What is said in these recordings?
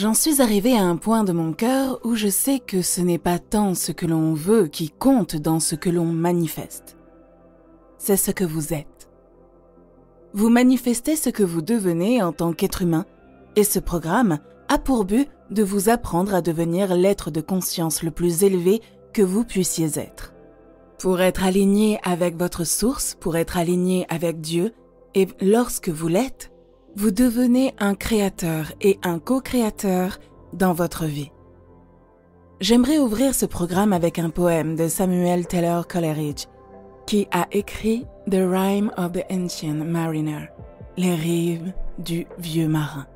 J'en suis arrivée à un point de mon cœur où je sais que ce n'est pas tant ce que l'on veut qui compte dans ce que l'on manifeste. C'est ce que vous êtes. Vous manifestez ce que vous devenez en tant qu'être humain, et ce programme a pour but de vous apprendre à devenir l'être de conscience le plus élevé que vous puissiez être. Pour être aligné avec votre source, pour être aligné avec Dieu, et lorsque vous l'êtes, vous devenez un créateur et un co-créateur dans votre vie. J'aimerais ouvrir ce programme avec un poème de Samuel Taylor Coleridge, qui a écrit The Rime of the Ancient Mariner, les rives du vieux marin.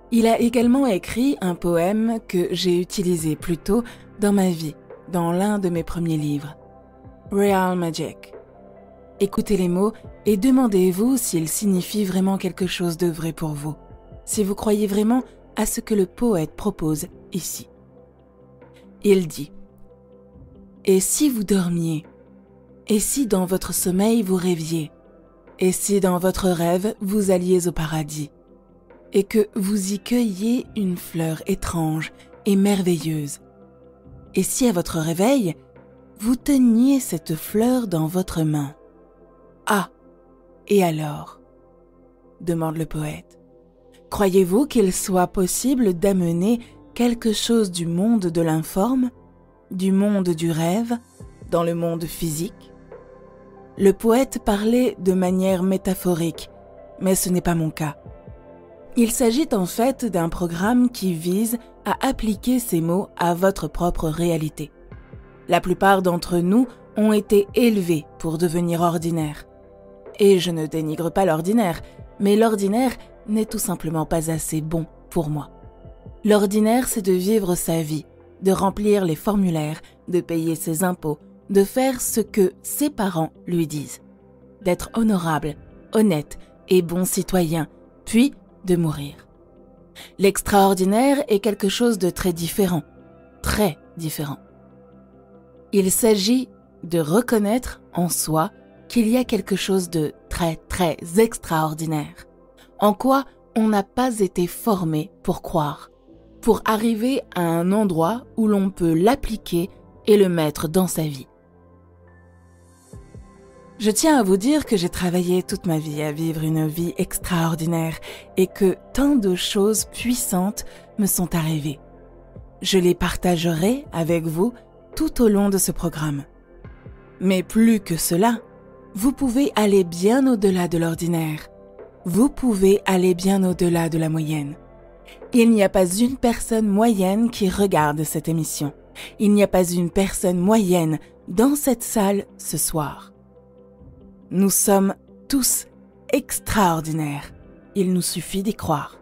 Il a également écrit un poème que j'ai utilisé plus tôt dans ma vie, dans l'un de mes premiers livres, Real Magic. Écoutez les mots et demandez-vous s'ils signifient vraiment quelque chose de vrai pour vous, si vous croyez vraiment à ce que le poète propose ici. Il dit « Et si vous dormiez ? Et si dans votre sommeil vous rêviez ? Et si dans votre rêve vous alliez au paradis ? Et que vous y cueilliez une fleur étrange et merveilleuse ? Et si à votre réveil, vous teniez cette fleur dans votre main ? Ah, et alors ? Demande le poète. Croyez-vous qu'il soit possible d'amener quelque chose du monde de l'informe, du monde du rêve, dans le monde physique ? Le poète parlait de manière métaphorique, mais ce n'est pas mon cas. Il s'agit en fait d'un programme qui vise à appliquer ces mots à votre propre réalité. La plupart d'entre nous ont été élevés pour devenir ordinaires. Et je ne dénigre pas l'ordinaire, mais l'ordinaire n'est tout simplement pas assez bon pour moi. L'ordinaire, c'est de vivre sa vie, de remplir les formulaires, de payer ses impôts, de faire ce que ses parents lui disent, d'être honorable, honnête et bon citoyen, puis de mourir. L'extraordinaire est quelque chose de très différent, très différent. Il s'agit de reconnaître en soi qu'il y a quelque chose de très, très extraordinaire, en quoi on n'a pas été formé pour croire, pour arriver à un endroit où l'on peut l'appliquer et le mettre dans sa vie. Je tiens à vous dire que j'ai travaillé toute ma vie à vivre une vie extraordinaire et que tant de choses puissantes me sont arrivées. Je les partagerai avec vous tout au long de ce programme. Mais plus que cela, vous pouvez aller bien au-delà de l'ordinaire. Vous pouvez aller bien au-delà de la moyenne. Il n'y a pas une personne moyenne qui regarde cette émission. Il n'y a pas une personne moyenne dans cette salle ce soir. Nous sommes tous extraordinaires. Il nous suffit d'y croire.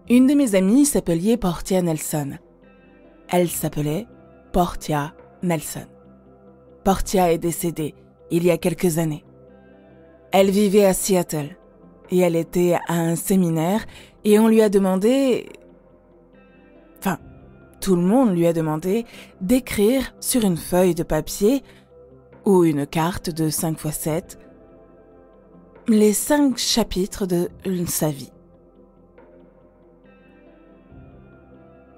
Une de mes amies s'appelait Portia Nelson. Elle s'appelait Portia Nelson. Portia est décédée il y a quelques années. Elle vivait à Seattle et elle était à un séminaire et on lui a demandé... tout le monde lui a demandé d'écrire sur une feuille de papier ou une carte de 5x7 les 5 chapitres de sa vie.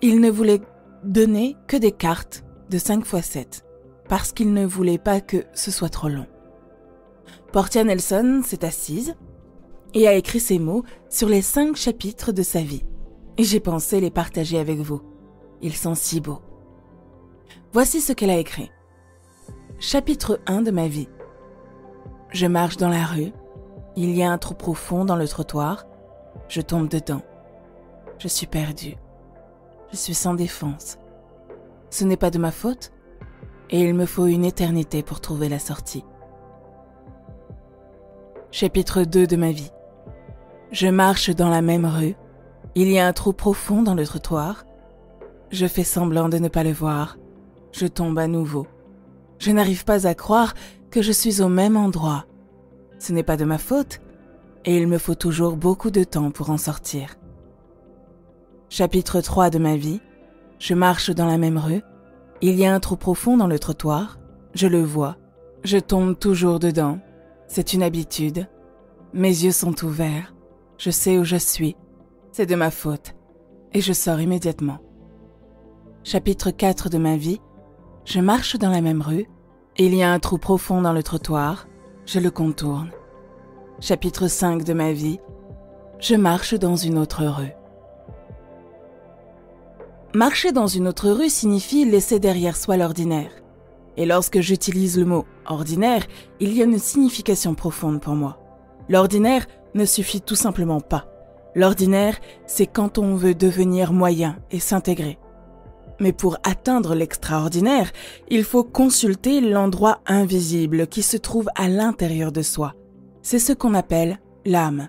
Il ne voulait donner que des cartes de 5x7 parce qu'il ne voulait pas que ce soit trop long. Portia Nelson s'est assise et a écrit ces mots sur les 5 chapitres de sa vie. Et j'ai pensé les partager avec vous. Ils sont si beaux. Voici ce qu'elle a écrit. Chapitre 1 de ma vie. Je marche dans la rue. Il y a un trou profond dans le trottoir. Je tombe dedans. Je suis perdue. Je suis sans défense. Ce n'est pas de ma faute et il me faut une éternité pour trouver la sortie. Chapitre 2 de ma vie. Je marche dans la même rue. Il y a un trou profond dans le trottoir. Je fais semblant de ne pas le voir. Je tombe à nouveau. Je n'arrive pas à croire que je suis au même endroit. Ce n'est pas de ma faute et il me faut toujours beaucoup de temps pour en sortir. Chapitre 3 de ma vie. Je marche dans la même rue. Il y a un trou profond dans le trottoir. Je le vois. Je tombe toujours dedans. C'est une habitude. Mes yeux sont ouverts. Je sais où je suis. c'est de ma faute. Et je sors immédiatement. Chapitre 4 de ma vie, je marche dans la même rue, il y a un trou profond dans le trottoir, je le contourne. Chapitre 5 de ma vie, je marche dans une autre rue. Marcher dans une autre rue signifie laisser derrière soi l'ordinaire. Et lorsque j'utilise le mot « ordinaire », il y a une signification profonde pour moi. L'ordinaire ne suffit tout simplement pas. L'ordinaire, c'est quand on veut devenir moyen et s'intégrer. Mais pour atteindre l'extraordinaire, il faut consulter l'endroit invisible qui se trouve à l'intérieur de soi. C'est ce qu'on appelle l'âme.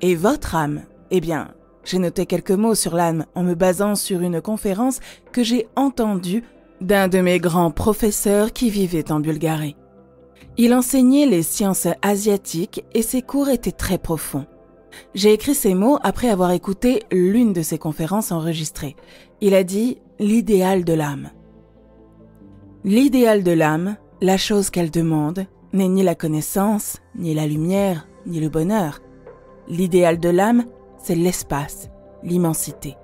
Et votre âme, eh bien, j'ai noté quelques mots sur l'âme en me basant sur une conférence que j'ai entendue d'un de mes grands professeurs qui vivait en Bulgarie. Il enseignait les sciences asiatiques et ses cours étaient très profonds. J'ai écrit ces mots après avoir écouté l'une de ses conférences enregistrées. Il a dit « l'idéal de l'âme ». L'idéal de l'âme, la chose qu'elle demande, n'est ni la connaissance, ni la lumière, ni le bonheur. L'idéal de l'âme, c'est l'espace, l'immensité.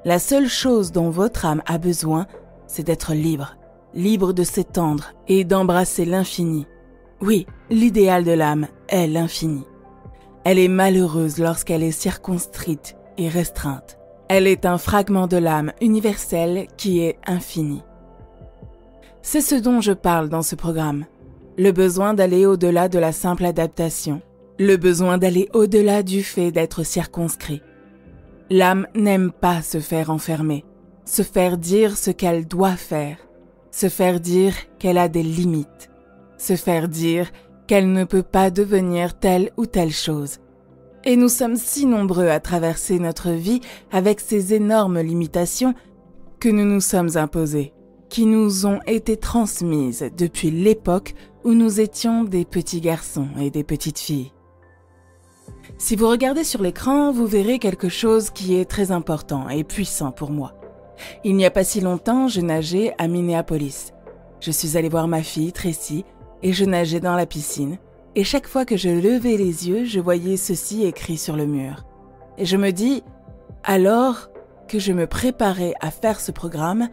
La seule chose dont votre âme a besoin, c'est d'être libre, libre de s'étendre et d'embrasser l'infini. Oui, l'idéal de l'âme est l'infini. Elle est malheureuse lorsqu'elle est circonscrite et restreinte. Elle est un fragment de l'âme universelle qui est infini. C'est ce dont je parle dans ce programme. Le besoin d'aller au-delà de la simple adaptation. Le besoin d'aller au-delà du fait d'être circonscrit. L'âme n'aime pas se faire enfermer, se faire dire ce qu'elle doit faire, se faire dire qu'elle a des limites, se faire dire qu'elle ne peut pas devenir telle ou telle chose. Et nous sommes si nombreux à traverser notre vie avec ces énormes limitations que nous nous sommes imposées, qui nous ont été transmises depuis l'époque où nous étions des petits garçons et des petites filles. Si vous regardez sur l'écran, vous verrez quelque chose qui est très important et puissant pour moi. Il n'y a pas si longtemps, je nageais à Minneapolis. Je suis allée voir ma fille, Tracy, et je nageais dans la piscine. Et chaque fois que je levais les yeux, je voyais ceci écrit sur le mur. Et je me dis, alors que je me préparais à faire ce programme,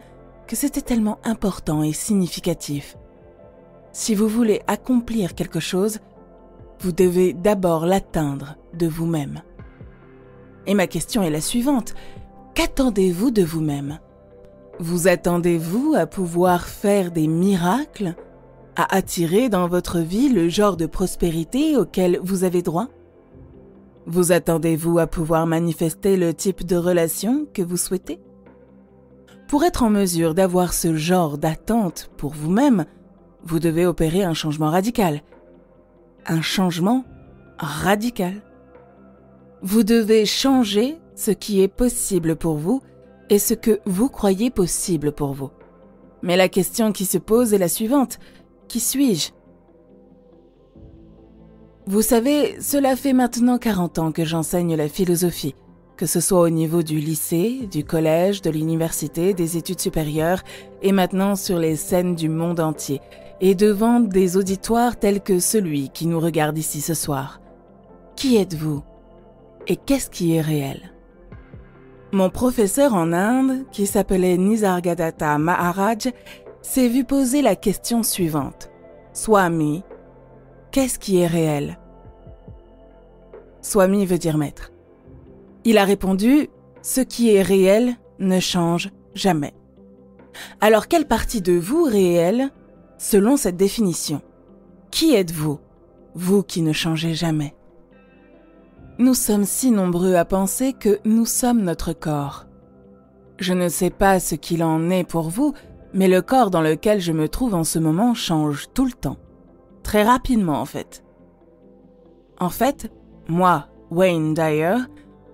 que c'était tellement important et significatif. Si vous voulez accomplir quelque chose, vous devez d'abord l'atteindre de vous-même. Et ma question est la suivante. Qu'attendez-vous de vous-même? Vous attendez-vous à pouvoir faire des miracles, à attirer dans votre vie le genre de prospérité auquel vous avez droit? Vous attendez-vous à pouvoir manifester le type de relation que vous souhaitez? Pour être en mesure d'avoir ce genre d'attente pour vous-même, vous devez opérer un changement radical. Un changement radical. Vous devez changer ce qui est possible pour vous et ce que vous croyez possible pour vous. Mais la question qui se pose est la suivante. Qui suis-je? Vous savez, cela fait maintenant 40 ans que j'enseigne la philosophie, que ce soit au niveau du lycée, du collège, de l'université, des études supérieures et maintenant sur les scènes du monde entier et devant des auditoires tels que celui qui nous regarde ici ce soir. Qui êtes-vous? Et qu'est-ce qui est réel? Mon professeur en Inde, qui s'appelait Nisargadatta Maharaj, s'est vu poser la question suivante. Swami, qu'est-ce qui est réel? Swami veut dire maître. Il a répondu, ce qui est réel ne change jamais. Alors quelle partie de vous réelle, selon cette définition? Qui êtes-vous, vous qui ne changez jamais? Nous sommes si nombreux à penser que nous sommes notre corps. Je ne sais pas ce qu'il en est pour vous, mais le corps dans lequel je me trouve en ce moment change tout le temps. Très rapidement en fait. En fait, moi, Wayne Dyer,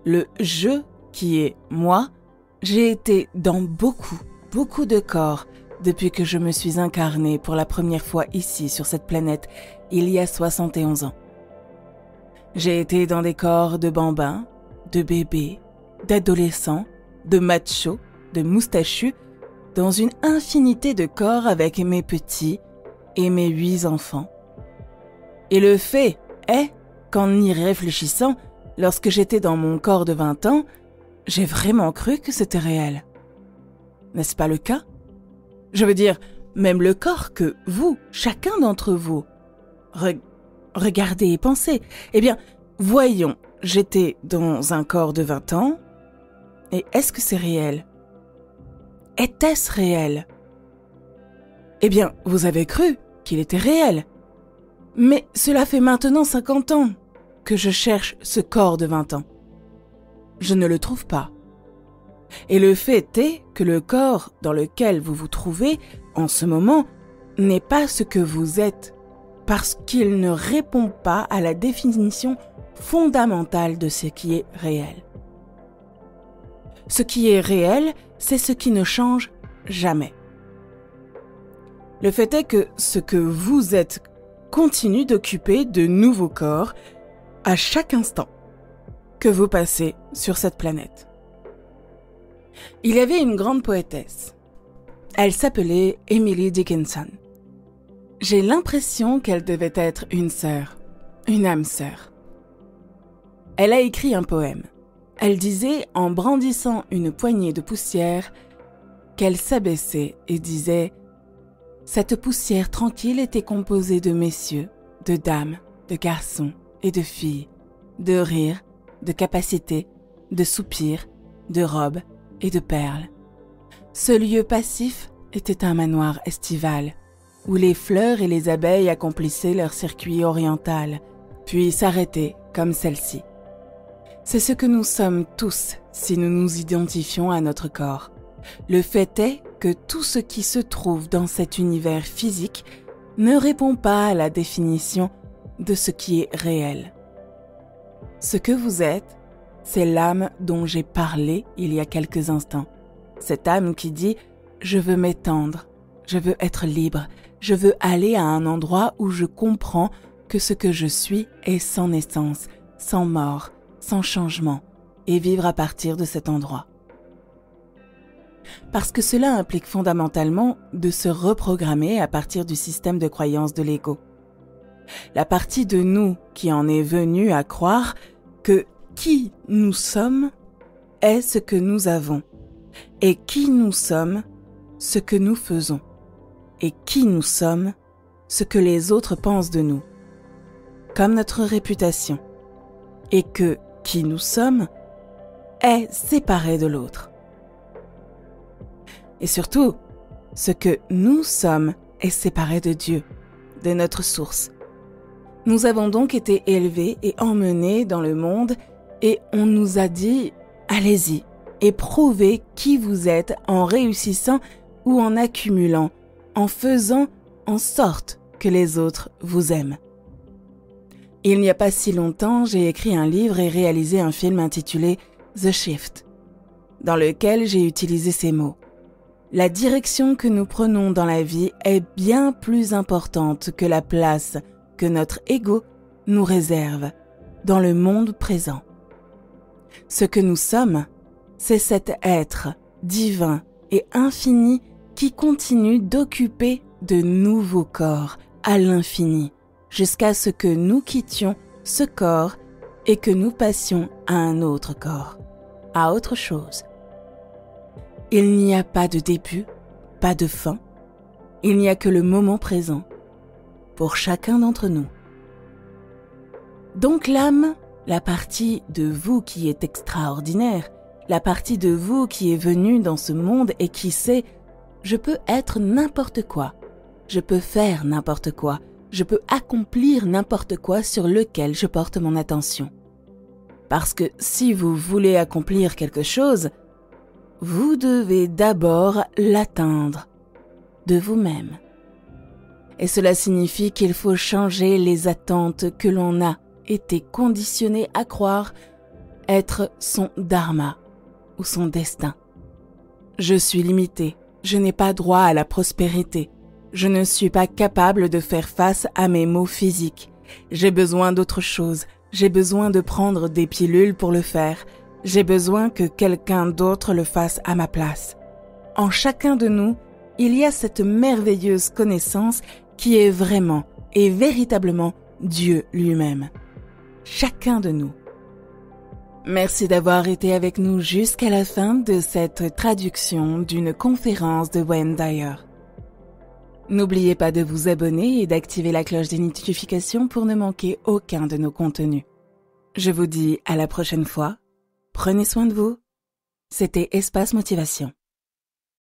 le « je » qui est moi, j'ai été dans beaucoup de corps depuis que je me suis incarné pour la première fois ici sur cette planète il y a 71 ans. J'ai été dans des corps de bambins, de bébés, d'adolescents, de machos, de moustachus, dans une infinité de corps avec mes petits et mes 8 enfants. Et le fait est qu'en y réfléchissant, lorsque j'étais dans mon corps de 20 ans, j'ai vraiment cru que c'était réel. N'est-ce pas le cas? Je veux dire, même le corps que vous, chacun d'entre vous, regardez et pensez. Eh bien, voyons, j'étais dans un corps de 20 ans, et est-ce que c'est réel? Était-ce réel? Eh bien, vous avez cru qu'il était réel. Mais cela fait maintenant 50 ans que je cherche ce corps de 20 ans. Je ne le trouve pas. Et le fait est que le corps dans lequel vous vous trouvez en ce moment n'est pas ce que vous êtes, parce qu'il ne répond pas à la définition fondamentale de ce qui est réel. Ce qui est réel, c'est ce qui ne change jamais. Le fait est que ce que vous êtes continue d'occuper de nouveaux corps à chaque instant que vous passez sur cette planète. Il y avait une grande poétesse. Elle s'appelait Emily Dickinson. J'ai l'impression qu'elle devait être une sœur, une âme sœur. Elle a écrit un poème. Elle disait, en brandissant une poignée de poussière, qu'elle s'abaissait et disait « Cette poussière tranquille était composée de messieurs, de dames, de garçons et de filles, de rires, de capacités, de soupirs, de robes et de perles. Ce lieu passif était un manoir estival, où les fleurs et les abeilles accomplissaient leur circuit oriental, puis s'arrêtaient comme celle-ci. C'est ce que nous sommes tous si nous nous identifions à notre corps. Le fait est que tout ce qui se trouve dans cet univers physique ne répond pas à la définition de ce qui est réel. Ce que vous êtes, c'est l'âme dont j'ai parlé il y a quelques instants. Cette âme qui dit « Je veux m'étendre, je veux être libre, je veux aller à un endroit où je comprends que ce que je suis est sans naissance, sans mort, sans changement, et vivre à partir de cet endroit. » Parce que cela implique fondamentalement de se reprogrammer à partir du système de croyance de l'ego. La partie de nous qui en est venue à croire que qui nous sommes est ce que nous avons, et qui nous sommes ce que nous faisons, et qui nous sommes ce que les autres pensent de nous, comme notre réputation, et que qui nous sommes est séparé de l'autre. Et surtout, ce que nous sommes est séparé de Dieu, de notre source. Nous avons donc été élevés et emmenés dans le monde et on nous a dit « Allez-y et prouvez qui vous êtes en réussissant ou en accumulant, en faisant en sorte que les autres vous aiment. » Il n'y a pas si longtemps, j'ai écrit un livre et réalisé un film intitulé « The Shift », dans lequel j'ai utilisé ces mots. La direction que nous prenons dans la vie est bien plus importante que la place que notre ego nous réserve dans le monde présent. Ce que nous sommes, c'est cet être divin et infini qui continue d'occuper de nouveaux corps à l'infini, jusqu'à ce que nous quittions ce corps et que nous passions à un autre corps, à autre chose. Il n'y a pas de début, pas de fin, il n'y a que le moment présent, pour chacun d'entre nous. Donc l'âme, la partie de vous qui est extraordinaire, la partie de vous qui est venue dans ce monde et qui sait « je peux être n'importe quoi, je peux faire n'importe quoi, je peux accomplir n'importe quoi sur lequel je porte mon attention. » Parce que si vous voulez accomplir quelque chose, vous devez d'abord l'atteindre de vous-même. Et cela signifie qu'il faut changer les attentes que l'on a été conditionné à croire être son dharma ou son destin. Je suis limité, je n'ai pas droit à la prospérité, je ne suis pas capable de faire face à mes maux physiques, j'ai besoin d'autre chose, j'ai besoin de prendre des pilules pour le faire, j'ai besoin que quelqu'un d'autre le fasse à ma place. En chacun de nous, il y a cette merveilleuse connaissance qui est vraiment et véritablement Dieu lui-même. Chacun de nous. Merci d'avoir été avec nous jusqu'à la fin de cette traduction d'une conférence de Wayne Dyer. N'oubliez pas de vous abonner et d'activer la cloche des notifications pour ne manquer aucun de nos contenus. Je vous dis à la prochaine fois. Prenez soin de vous. C'était Espace Motivation.